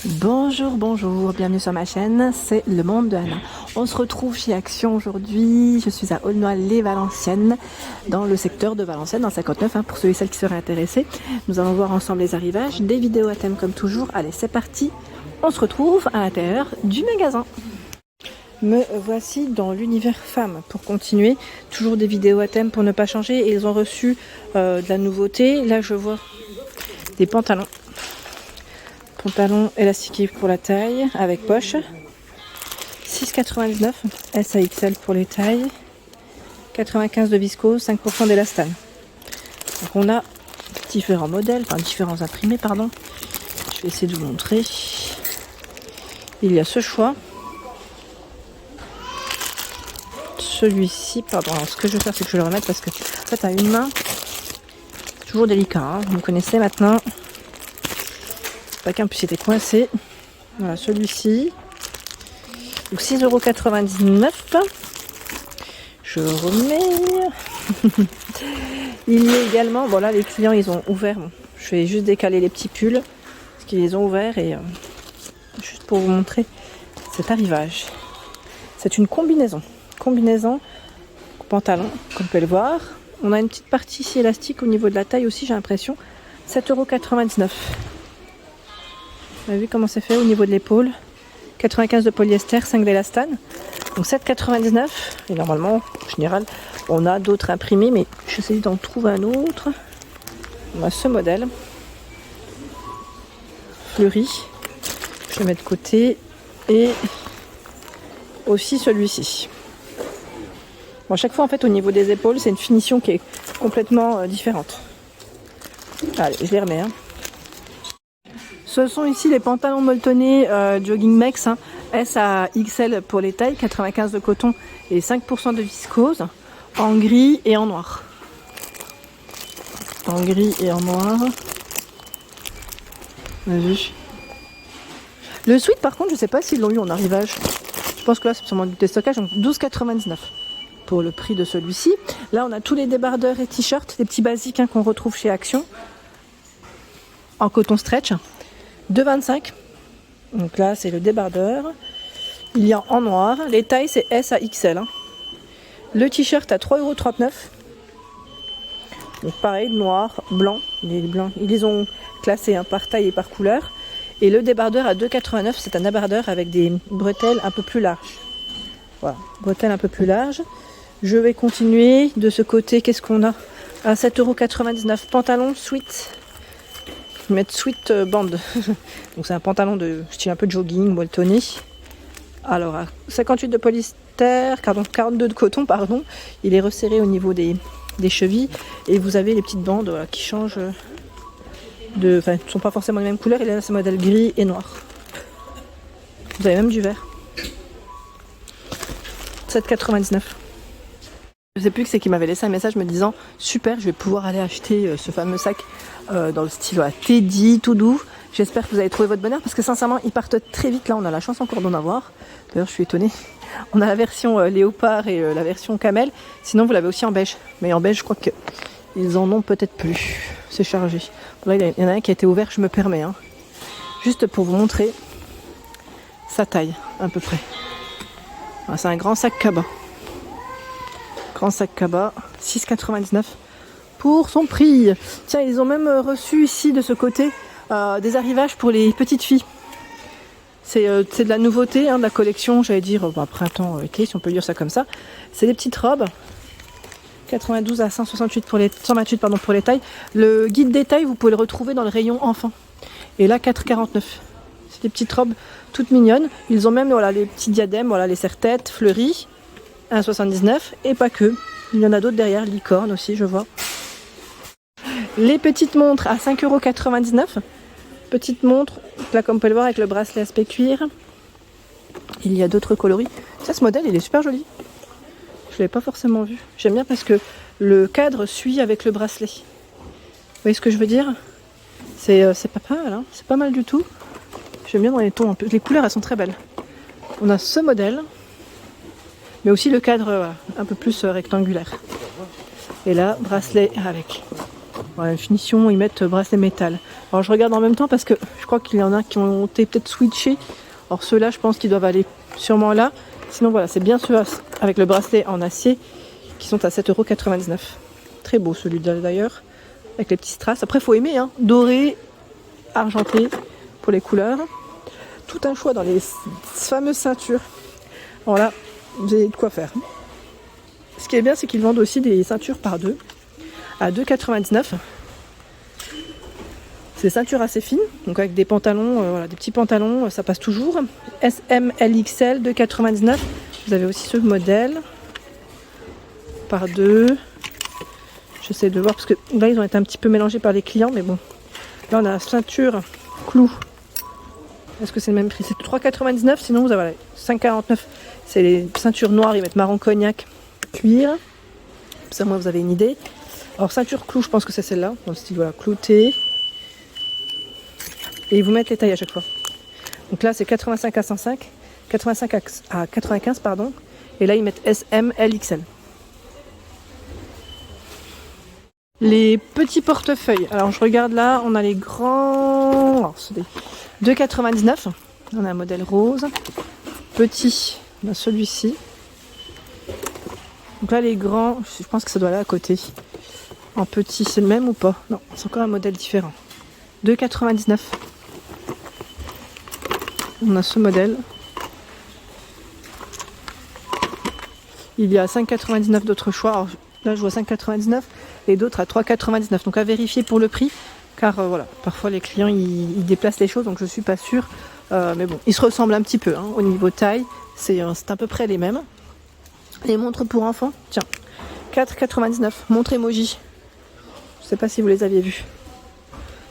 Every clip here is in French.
Bonjour, bonjour, bienvenue sur ma chaîne, c'est Le Monde de Anna. On se retrouve chez Action aujourd'hui, je suis à Aulnoy-les-Valenciennes, dans le secteur de Valenciennes, dans 59, pour ceux et celles qui seraient intéressés. Nous allons voir ensemble les arrivages, des vidéos à thème comme toujours. Allez, c'est parti, on se retrouve à l'intérieur du magasin. Me voici dans l'univers femme pour continuer, toujours des vidéos à thème pour ne pas changer. Et ils ont reçu de la nouveauté, là je vois des pantalons. Pantalon élastiqué pour la taille avec poche, 6,99 S à XL pour les tailles, 95 de viscose, 5% d'élastane. Donc on a différents modèles, enfin différents imprimés pardon. Je vais essayer de vous montrer. Il y a ce choix. Celui-ci, pardon, alors ce que je vais faire c'est que je le remette parce que en fait à une main, c'est toujours délicat, vous me connaissez maintenant. Pas qu'un puisse être coincé. Voilà, celui-ci. Donc 6,99 €. Je remets. Il y a également, bon là les clients ils ont ouvert. Bon, je vais juste décaler les petits pulls. Parce qu'ils les ont ouverts et juste pour vous montrer cet arrivage. C'est une combinaison. Combinaison pantalon, comme vous pouvez le voir. On a une petite partie ici élastique au niveau de la taille aussi, j'ai l'impression. 7,99 €. Vous avez vu comment c'est fait au niveau de l'épaule. 95 de polyester, 5 d'élastane. Donc 7,99 €. Et normalement, en général, on a d'autres imprimés, mais j'essaie d'en trouver un autre. On a ce modèle. Fleuri. Je le mets de côté. Et aussi celui-ci. Bon, chaque fois, en fait, au niveau des épaules, c'est une finition qui est complètement différente. Allez, je les remets. Ce sont ici les pantalons molletonnés Jogging Mex, S à XL pour les tailles, 95 de coton et 5% de viscose, en gris et en noir. En gris et en noir. Vas-y. Le sweat par contre, je ne sais pas s'ils l'ont eu en arrivage. Je pense que là c'est sûrement du déstockage, donc 12,99 € pour le prix de celui-ci. Là on a tous les débardeurs et t-shirts, les petits basiques qu'on retrouve chez Action, en coton stretch. 2,25 €. Donc là c'est le débardeur. Il y a en noir. Les tailles c'est S à XL. Le t-shirt à 3,39 €. Donc pareil, noir, blanc. Ils les ont classés par taille et par couleur. Et le débardeur à 2,89 €. C'est un débardeur avec des bretelles un peu plus larges. Voilà, bretelles un peu plus larges. Je vais continuer de ce côté. Qu'est-ce qu'on a à 7,99 €. Pantalon sweat. Mettre sweat band. Donc c'est un pantalon de style un peu de jogging, molletonné. Alors à 58 de polyester, 42 de coton, pardon. Il est resserré au niveau des chevilles. Et vous avez les petites bandes voilà, qui changent de. Enfin, ne sont pas forcément les mêmes couleurs. Il y a ce modèle gris et noir. Vous avez même du vert. 7,99 €. Je sais plus que c'est qui m'avait laissé un message me disant super, je vais pouvoir aller acheter ce fameux sac dans le style Teddy, tout doux. J'espère que vous avez trouvé votre bonheur parce que sincèrement ils partent très vite. Là on a la chance encore d'en avoir. D'ailleurs je suis étonnée. On a la version léopard et la version camel. Sinon vous l'avez aussi en beige. Mais en beige je crois qu'ils en ont peut-être plus. C'est chargé. Bon, là il y en a un qui a été ouvert, je me permets. Juste pour vous montrer sa taille à peu près. Alors, c'est un grand sac cabas. Grand sac cabas, 6,99 € pour son prix. Tiens, ils ont même reçu ici de ce côté des arrivages pour les petites filles. C'est de la nouveauté de la collection, j'allais dire printemps-été, si on peut dire ça comme ça. C'est des petites robes. 92 à 168 pour les 128 pour les tailles. Le guide des tailles, vous pouvez le retrouver dans le rayon enfant. Et là 4,49 €. C'est des petites robes toutes mignonnes. Ils ont même les petits diadèmes, les serre-têtes fleuries. 1,79 € et pas que. Il y en a d'autres derrière, licorne aussi, je vois. Les petites montres à 5,99 €. Petite montre, là comme vous pouvez le voir avec le bracelet aspect cuir. Il y a d'autres coloris. Ça, ce modèle, il est super joli. Je ne l'avais pas forcément vu. J'aime bien parce que le cadre suit avec le bracelet. Vous voyez ce que je veux dire? C'est pas mal, c'est pas mal du tout. J'aime bien dans les tons un peu. Les couleurs, elles sont très belles. On a ce modèle. Mais aussi le cadre un peu plus rectangulaire. Et là, bracelet avec. Voilà, une finition, ils mettent bracelet métal. Alors je regarde en même temps parce que je crois qu'il y en a qui ont été peut-être switchés. Alors ceux-là, je pense qu'ils doivent aller sûrement là. Sinon voilà, c'est bien ceux avec le bracelet en acier qui sont à 7,99 €. Très beau celui-là d'ailleurs, avec les petits strass. Après, il faut aimer, hein. Doré, argenté pour les couleurs. Tout un choix dans les fameuses ceintures. Alors là, vous avez de quoi faire. Ce qui est bien, c'est qu'ils vendent aussi des ceintures par deux à 2,99 €. C'est des ceintures assez fines, donc avec des pantalons, voilà, des petits pantalons, ça passe toujours. SM, LXL, 2,99 €. Vous avez aussi ce modèle par deux. J'essaie de voir parce que là ils ont été un petit peu mélangés par les clients, mais bon. Là on a la ceinture clou. Est-ce que c'est le même prix? C'est 3,99 €, sinon vous avez 5,49 €. C'est les ceintures noires, ils mettent marron cognac, cuir. Ça, moi, vous avez une idée. Alors, ceinture clou, je pense que c'est celle-là, dans le style voilà, clouté. Et ils vous mettent les tailles à chaque fois. Donc là, c'est 85 à 105, 85 à 95, pardon. Et là, ils mettent SM, LXL. Les petits portefeuilles. Alors, je regarde là, on a les grands. Alors, c'est des 2,99 €. On a un modèle rose. Petit, on a celui-ci. Donc là, les grands, je pense que ça doit aller à côté. En petit, c'est le même ou pas? Non, c'est encore un modèle différent. 2,99 €. On a ce modèle. Il y a 5,99 € d'autres choix. Alors, là, je vois 5,99 € et d'autres à 3,99 €. Donc à vérifier pour le prix. Car voilà, parfois les clients ils déplacent les choses, donc je suis pas sûre. Mais bon, ils se ressemblent un petit peu hein, au niveau taille. C'est à peu près les mêmes. Les montres pour enfants, tiens, 4,99 €. Montre emoji. Je sais pas si vous les aviez vues.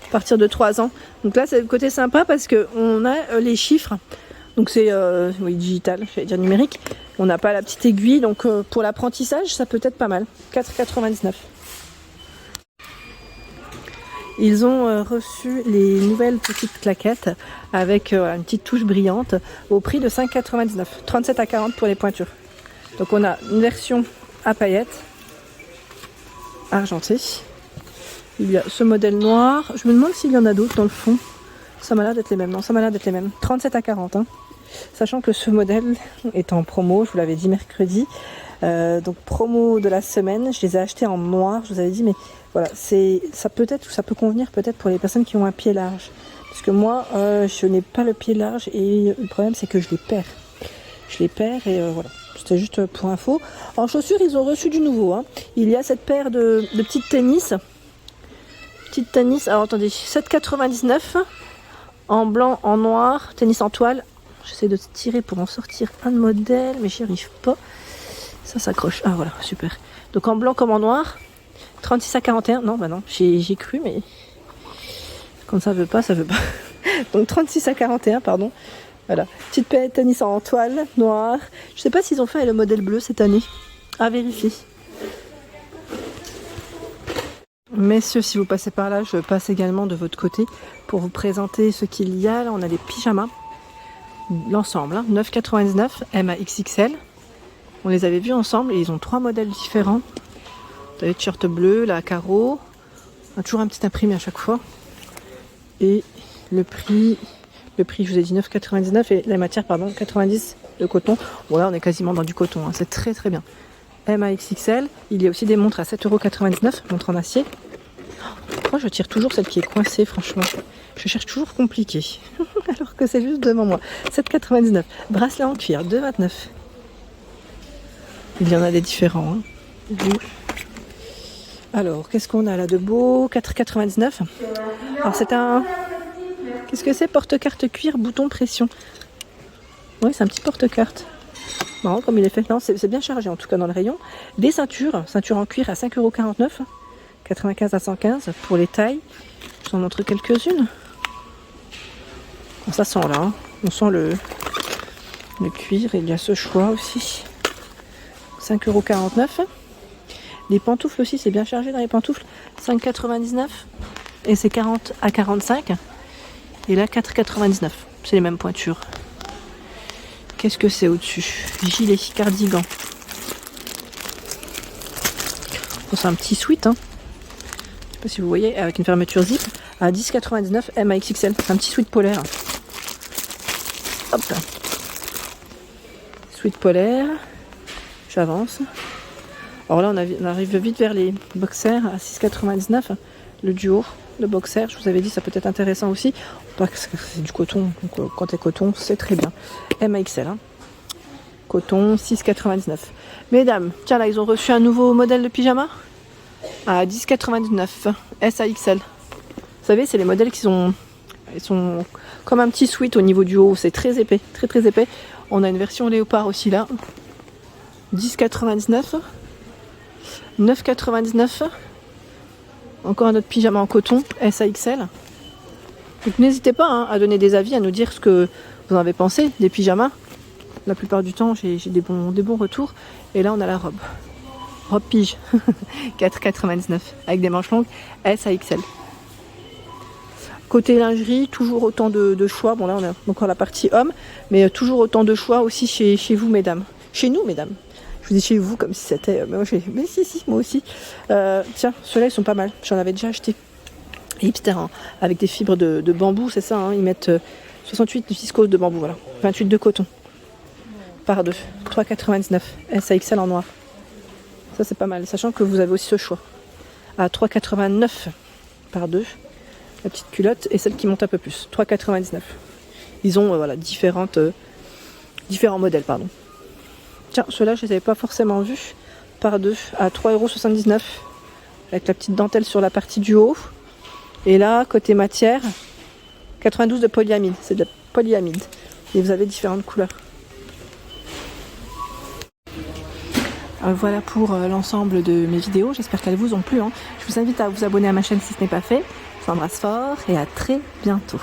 À partir de 3 ans. Donc là, c'est le côté sympa parce qu'on a les chiffres. Donc c'est oui, digital, j'allais dire numérique. On n'a pas la petite aiguille. Donc pour l'apprentissage, ça peut être pas mal. 4,99 €. Ils ont reçu les nouvelles petites claquettes avec une petite touche brillante au prix de 5,99 €. 37 à 40 pour les pointures. Donc on a une version à paillettes argentée. Il y a ce modèle noir. Je me demande s'il y en a d'autres dans le fond. Ça m'a l'air d'être les mêmes. Non, ça m'a l'air d'être les mêmes. 37 à 40. Hein. Sachant que ce modèle est en promo, je vous l'avais dit mercredi. Donc promo de la semaine. Je les ai achetés en noir. Je vous avais dit, mais voilà, ça peut convenir peut-être pour les personnes qui ont un pied large. Parce que moi, je n'ai pas le pied large et le problème c'est que je les perds. Je les perds et voilà. C'était juste pour info. En chaussures, ils ont reçu du nouveau. Hein. Il y a cette paire de petites tennis. Petites tennis, alors attendez, 7,99 € en blanc, en noir, tennis en toile. J'essaie de tirer pour en sortir un modèle, mais j'y arrive pas. Ça s'accroche. Ah voilà, super. Donc en blanc comme en noir, 36 à 41. Non, bah non, j'ai cru, mais quand ça veut pas, ça veut pas. Donc 36 à 41, pardon. Voilà, petite paire de tennis en toile, noir. Je sais pas s'ils ont fait le modèle bleu cette année. À vérifier. Messieurs, si vous passez par là, je passe également de votre côté pour vous présenter ce qu'il y a. Là, on a des pyjamas, l'ensemble, hein, 9,99 €, M à XXL. On les avait vus ensemble et ils ont 3 modèles différents. Vous avez le t-shirt bleu, là, à carreaux. On a toujours un petit imprimé à chaque fois. Et le prix, je vous ai dit 9,99 € et la matière, pardon, 90 € de coton. Bon, là, on est quasiment dans du coton, hein, c'est très très bien. M à XXL. Il y a aussi des montres à 7,99 €, montres en acier. Moi, je tire toujours celle qui est coincée, franchement. Je cherche toujours compliqué. Alors que c'est juste devant moi. 7,99 €. Bracelet en cuir, 2,29 €. Il y en a des différents. Hein. Alors, qu'est-ce qu'on a là de beau? 4,99 €. Alors, c'est un... Qu'est-ce que c'est? Porte-carte cuir, bouton pression. Oui, c'est un petit porte-carte. Marrant comme il est fait. Non, c'est bien chargé en tout cas dans le rayon. Des ceintures en cuir à 5,49 €. 95 à 115 pour les tailles. Je vous en montre quelques-unes. Bon, ça sent là. Hein. On sent le cuir. Il y a ce choix aussi. 5,49 €. Les pantoufles aussi, c'est bien chargé dans les pantoufles. 5,99 €. Et c'est 40 à 45. Et là, 4,99 €. C'est les mêmes pointures. Qu'est-ce que c'est au-dessus? Gilet, cardigan. Bon, c'est un petit sweat. Hein. sais pas si vous voyez, avec une fermeture zip, à 10,99 MAXXL. C'est un petit sweat polaire. Hop. Sweat polaire. J'avance. Alors là, on arrive vite vers les boxers à 6,99. Le duo de boxers, je vous avais dit, ça peut être intéressant aussi. Parce que c'est du coton. Donc, quand c'est coton, c'est très bien. MAXL. Hein. Coton, 6,99. Mesdames, tiens là, ils ont reçu un nouveau modèle de pyjama à 10,99. SAXL. Vous savez, c'est les modèles qui sont... Ils sont comme un petit sweat au niveau du haut. C'est très épais. Très très épais. On a une version léopard aussi là. 10,99. 9,99. Encore un autre pyjama en coton, SAXL. Donc n'hésitez pas hein, à donner des avis, à nous dire ce que vous en avez pensé des pyjamas. La plupart du temps, j'ai des bons retours. Et là, on a la robe. Robe pige. 4,99 avec des manches longues, SAXL. Côté lingerie, toujours autant de choix. Bon là, on a encore la partie homme, mais toujours autant de choix aussi chez vous, mesdames. Chez nous, mesdames. Je vous dis chez vous comme si c'était... Mais si, moi aussi. Tiens, ceux-là, ils sont pas mal. J'en avais déjà acheté. Hipster, hein, avec des fibres de bambou, c'est ça. Hein, ils mettent 68 de viscose de bambou, voilà. 28 de coton. Par 2. 3,99. SAXL en noir. Ça, c'est pas mal. Sachant que vous avez aussi ce choix. À 3,89 par 2. La petite culotte et celle qui monte un peu plus. 3,99. Ils ont voilà, différents modèles, pardon. Tiens, ceux-là, je ne les avais pas forcément vus. Par 2 à 3,79 €. Avec la petite dentelle sur la partie du haut. Et là, côté matière, 92 de polyamide. C'est de la polyamide. Et vous avez différentes couleurs. Alors voilà pour l'ensemble de mes vidéos. J'espère qu'elles vous ont plu. Hein. Je vous invite à vous abonner à ma chaîne si ce n'est pas fait. Je vous embrasse fort et à très bientôt.